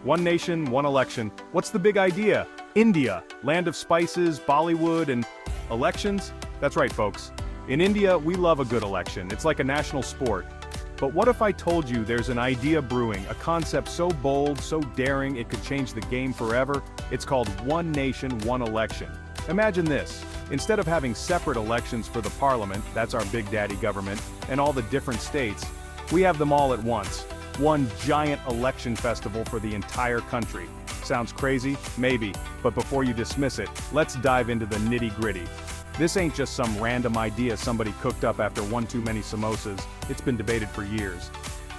One nation, one election. What's the big idea? India, land of spices, Bollywood, and elections? That's right, folks. In India, we love a good election. It's like a national sport. But what if I told you there's an idea brewing, a concept so bold, so daring, it could change the game forever? It's called one nation, one election. Imagine this. Instead of having separate elections for the parliament, that's our big daddy government, and all the different states, we have them all at once. One giant election festival for the entire country. Sounds crazy? Maybe. But before you dismiss it, let's dive into the nitty-gritty. This ain't just some random idea somebody cooked up after one too many samosas. It's been debated for years.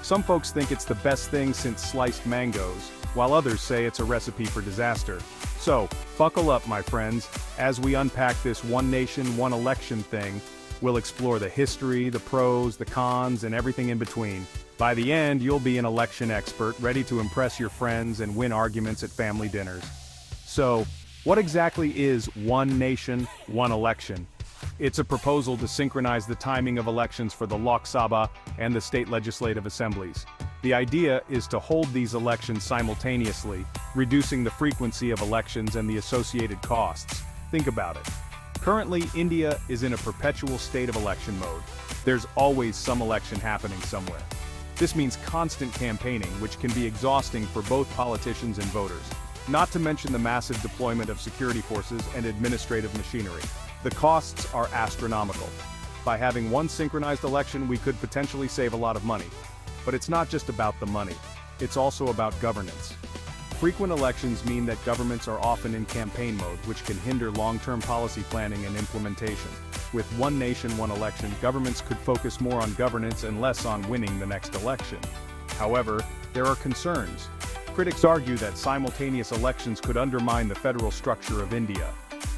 Some folks think it's the best thing since sliced mangoes, while others say it's a recipe for disaster. So, buckle up, my friends. As we unpack this one nation, one election thing, we'll explore the history, the pros, the cons, and everything in between. By the end, you'll be an election expert, ready to impress your friends and win arguments at family dinners. So, what exactly is one nation, one election? It's a proposal to synchronize the timing of elections for the Lok Sabha and the state legislative assemblies. The idea is to hold these elections simultaneously, reducing the frequency of elections and the associated costs. Think about it. Currently, India is in a perpetual state of election mode. There's always some election happening somewhere. This means constant campaigning, which can be exhausting for both politicians and voters. Not to mention the massive deployment of security forces and administrative machinery. The costs are astronomical. By having one synchronized election, we could potentially save a lot of money. But it's not just about the money. It's also about governance. Frequent elections mean that governments are often in campaign mode, which can hinder long-term policy planning and implementation. With one nation, one election, governments could focus more on governance and less on winning the next election. However, there are concerns. Critics argue that simultaneous elections could undermine the federal structure of India.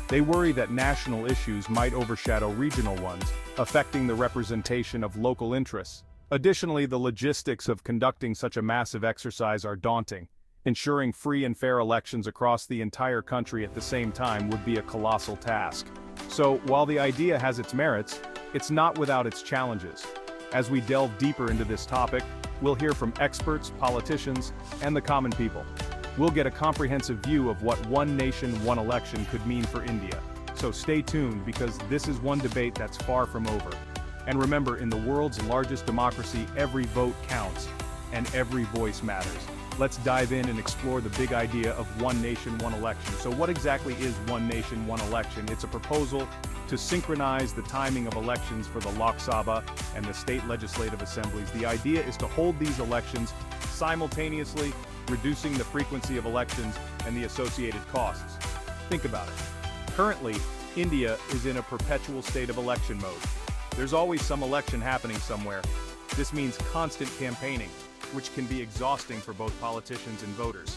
They worry that national issues might overshadow regional ones, affecting the representation of local interests. Additionally, the logistics of conducting such a massive exercise are daunting. Ensuring free and fair elections across the entire country at the same time would be a colossal task. So, while the idea has its merits, it's not without its challenges. As we delve deeper into this topic, we'll hear from experts, politicians, and the common people. We'll get a comprehensive view of what one nation, one election could mean for India. So stay tuned, because this is one debate that's far from over. And remember, in the world's largest democracy, every vote counts, and every voice matters. Let's dive in and explore the big idea of one nation, one election. So what exactly is one nation, one election? It's a proposal to synchronize the timing of elections for the Lok Sabha and the state legislative assemblies. The idea is to hold these elections simultaneously, reducing the frequency of elections and the associated costs. Think about it. Currently, India is in a perpetual state of election mode. There's always some election happening somewhere. This means constant campaigning, which can be exhausting for both politicians and voters.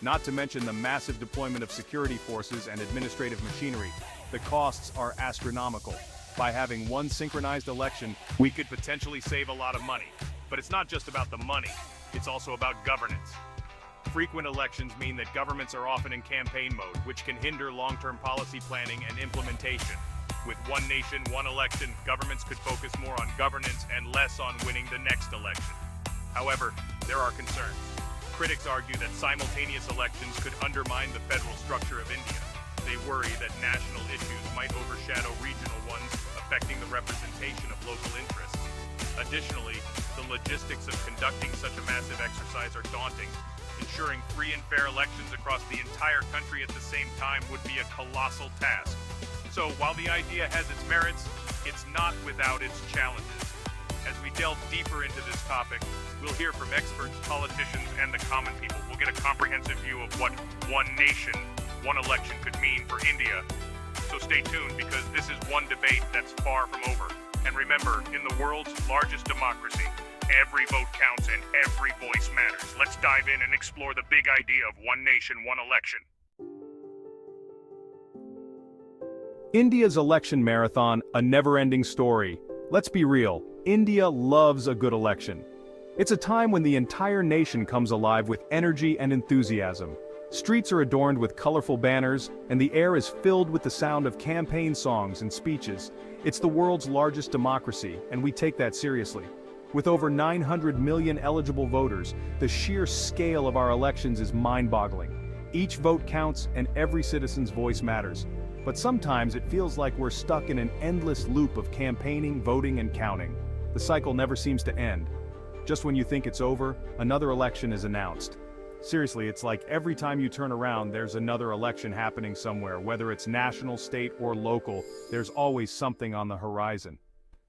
Not to mention the massive deployment of security forces and administrative machinery. The costs are astronomical. By having one synchronized election, we could potentially save a lot of money. But it's not just about the money, it's also about governance. Frequent elections mean that governments are often in campaign mode, which can hinder long-term policy planning and implementation. With one nation, one election, governments could focus more on governance and less on winning the next election. However, there are concerns. Critics argue that simultaneous elections could undermine the federal structure of India. They worry that national issues might overshadow regional ones, affecting the representation of local interests. Additionally, the logistics of conducting such a massive exercise are daunting. Ensuring free and fair elections across the entire country at the same time would be a colossal task. So, while the idea has its merits, it's not without its challenges. As we delve deeper into this topic, we'll hear from experts, politicians, and the common people. We'll get a comprehensive view of what one nation, one election could mean for India. So stay tuned, because this is one debate that's far from over. And remember, in the world's largest democracy, every vote counts and every voice matters. Let's dive in and explore the big idea of one nation, one election. India's election marathon, a never-ending story. Let's be real, India loves a good election. It's a time when the entire nation comes alive with energy and enthusiasm. Streets are adorned with colorful banners, and the air is filled with the sound of campaign songs and speeches. It's the world's largest democracy, and we take that seriously. With over 900 million eligible voters, the sheer scale of our elections is mind-boggling. Each vote counts and every citizen's voice matters. But sometimes it feels like we're stuck in an endless loop of campaigning, voting, and counting. The cycle never seems to end. Just when you think it's over, another election is announced. Seriously, it's like every time you turn around, there's another election happening somewhere, whether it's national, state, or local, there's always something on the horizon.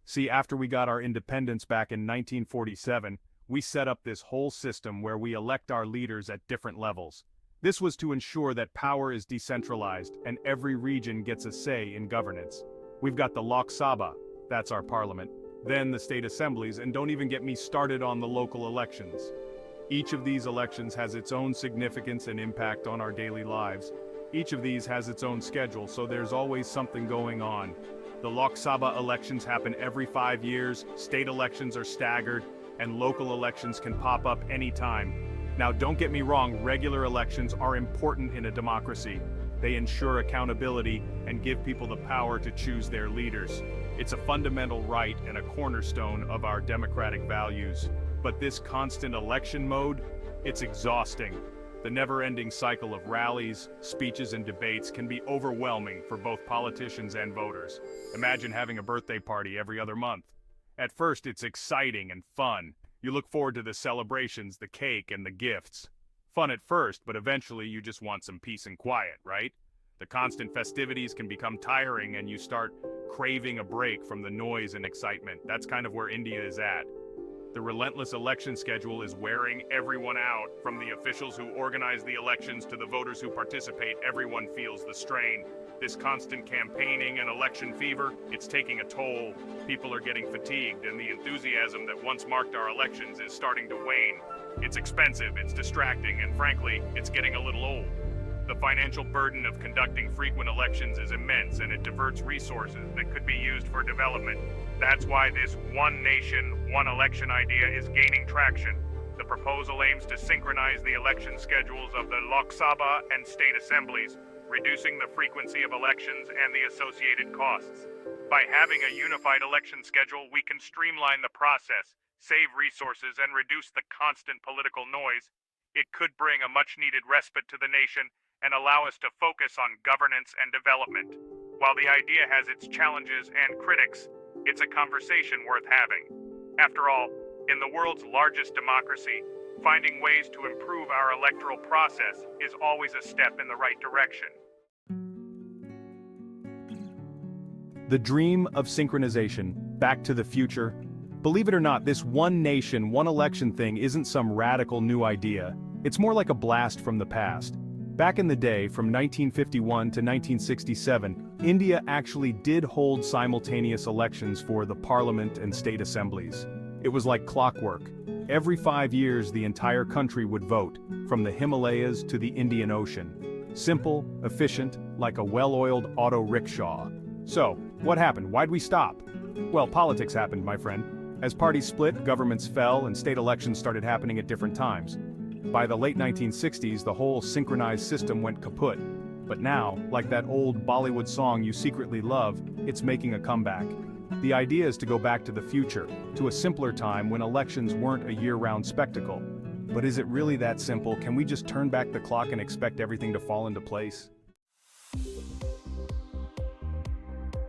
See, after we got our independence back in 1947, we set up this whole system where we elect our leaders at different levels. This was to ensure that power is decentralized and every region gets a say in governance. We've got the Lok Sabha, that's our parliament, then the state assemblies, and don't even get me started on the local elections. Each of these elections has its own significance and impact on our daily lives. Each of these has its own schedule, so there's always something going on. The Lok Sabha elections happen every 5 years, state elections are staggered, and local elections can pop up anytime. Now, don't get me wrong, regular elections are important in a democracy. They ensure accountability and give people the power to choose their leaders. It's a fundamental right and a cornerstone of our democratic values. But this constant election mode, it's exhausting. The never-ending cycle of rallies, speeches, and debates can be overwhelming for both politicians and voters. Imagine having a birthday party every other month. At first, it's exciting and fun. You look forward to the celebrations, the cake, and the gifts. Fun at first, but eventually you just want some peace and quiet, right? The constant festivities can become tiring and you start craving a break from the noise and excitement. That's kind of where India is at. The relentless election schedule is wearing everyone out. From the officials who organize the elections to the voters who participate, everyone feels the strain. This constant campaigning and election fever, it's taking a toll. People are getting fatigued, and the enthusiasm that once marked our elections is starting to wane. It's expensive, it's distracting, and frankly, it's getting a little old. The financial burden of conducting frequent elections is immense, and it diverts resources that could be used for development. That's why this one nation, one election idea is gaining traction. The proposal aims to synchronize the election schedules of the Lok Sabha and state assemblies, reducing the frequency of elections and the associated costs. By having a unified election schedule, we can streamline the process, save resources, and reduce the constant political noise. It could bring a much-needed respite to the nation and allow us to focus on governance and development. While the idea has its challenges and critics, it's a conversation worth having. After all, in the world's largest democracy, finding ways to improve our electoral process is always a step in the right direction. The dream of synchronization, back to the future. Believe it or not, this one nation, one election thing isn't some radical new idea. It's more like a blast from the past. Back in the day, from 1951 to 1967, India actually did hold simultaneous elections for the parliament and state assemblies. It was like clockwork. Every 5 years, the entire country would vote, from the Himalayas to the Indian Ocean. Simple, efficient, like a well-oiled auto rickshaw. So, what happened? Why'd we stop? Well, politics happened, my friend. As parties split, governments fell, and state elections started happening at different times. By the late 1960s, the whole synchronized system went kaput. But now, like that old Bollywood song you secretly love, it's making a comeback. The idea is to go back to the future, to a simpler time when elections weren't a year-round spectacle. But is it really that simple? Can we just turn back the clock and expect everything to fall into place?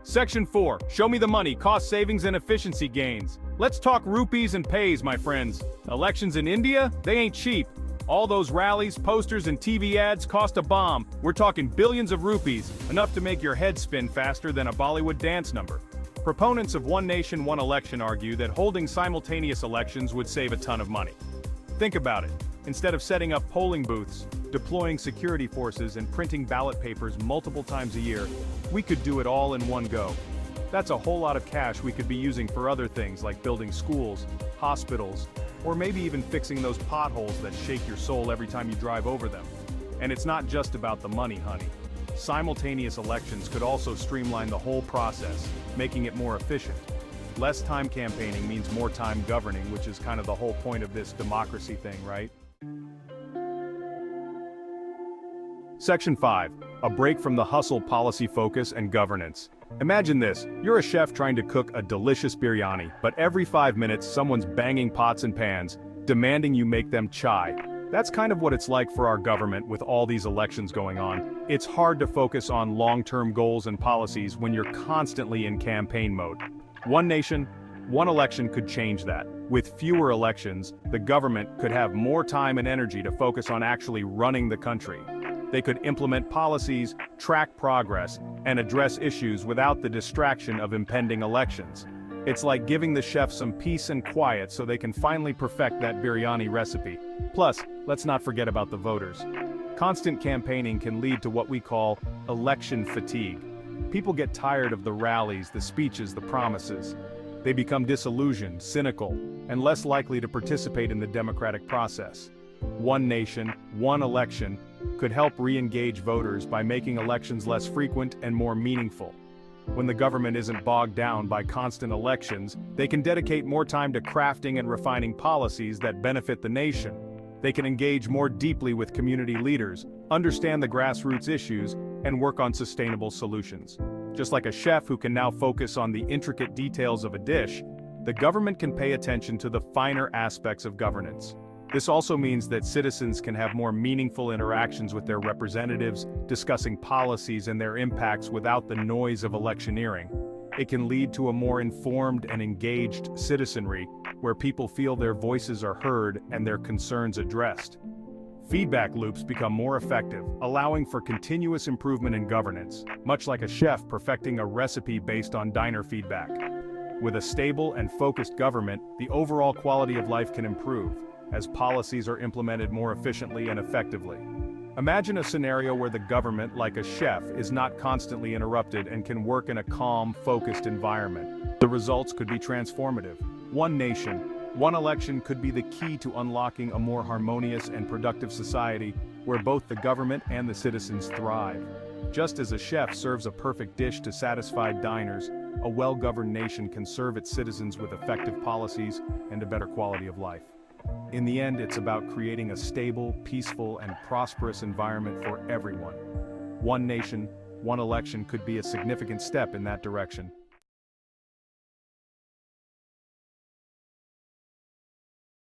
Section 4. Show me the money, cost savings and efficiency gains. Let's talk rupees and pays, my friends. Elections in India? They ain't cheap. All those rallies, posters, and TV ads cost a bomb. We're talking billions of rupees, enough to make your head spin faster than a Bollywood dance number. Proponents of one nation, one election argue that holding simultaneous elections would save a ton of money. Think about it. Instead of setting up polling booths, deploying security forces, and printing ballot papers multiple times a year, we could do it all in one go. That's a whole lot of cash we could be using for other things like building schools, hospitals, or maybe even fixing those potholes that shake your soul every time you drive over them. And it's not just about the money, honey. Simultaneous elections could also streamline the whole process, making it more efficient. Less time campaigning means more time governing, which is kind of the whole point of this democracy thing, right? Section 5. A break from the hustle, policy focus, and governance. Imagine this, you're a chef trying to cook a delicious biryani, but every 5 minutes someone's banging pots and pans, demanding you make them chai. That's kind of what it's like for our government with all these elections going on. It's hard to focus on long-term goals and policies when you're constantly in campaign mode. One nation, one election could change that. With fewer elections, the government could have more time and energy to focus on actually running the country. They could implement policies, track progress, and address issues without the distraction of impending elections. It's like giving the chef some peace and quiet so they can finally perfect that biryani recipe. Plus, let's not forget about the voters. Constant campaigning can lead to what we call election fatigue. People get tired of the rallies, the speeches, the promises. They become disillusioned, cynical, and less likely to participate in the democratic process. One nation, one election could help re-engage voters by making elections less frequent and more meaningful. When the government isn't bogged down by constant elections, they can dedicate more time to crafting and refining policies that benefit the nation. They can engage more deeply with community leaders, understand the grassroots issues, and work on sustainable solutions. Just like a chef who can now focus on the intricate details of a dish, the government can pay attention to the finer aspects of governance. This also means that citizens can have more meaningful interactions with their representatives, discussing policies and their impacts without the noise of electioneering. It can lead to a more informed and engaged citizenry, where people feel their voices are heard and their concerns addressed. Feedback loops become more effective, allowing for continuous improvement in governance, much like a chef perfecting a recipe based on diner feedback. With a stable and focused government, the overall quality of life can improve, as policies are implemented more efficiently and effectively. Imagine a scenario where the government, like a chef, is not constantly interrupted and can work in a calm, focused environment. The results could be transformative. One nation, one election could be the key to unlocking a more harmonious and productive society where both the government and the citizens thrive. Just as a chef serves a perfect dish to satisfied diners, a well-governed nation can serve its citizens with effective policies and a better quality of life. In the end, it's about creating a stable, peaceful, and prosperous environment for everyone. One nation, one election could be a significant step in that direction.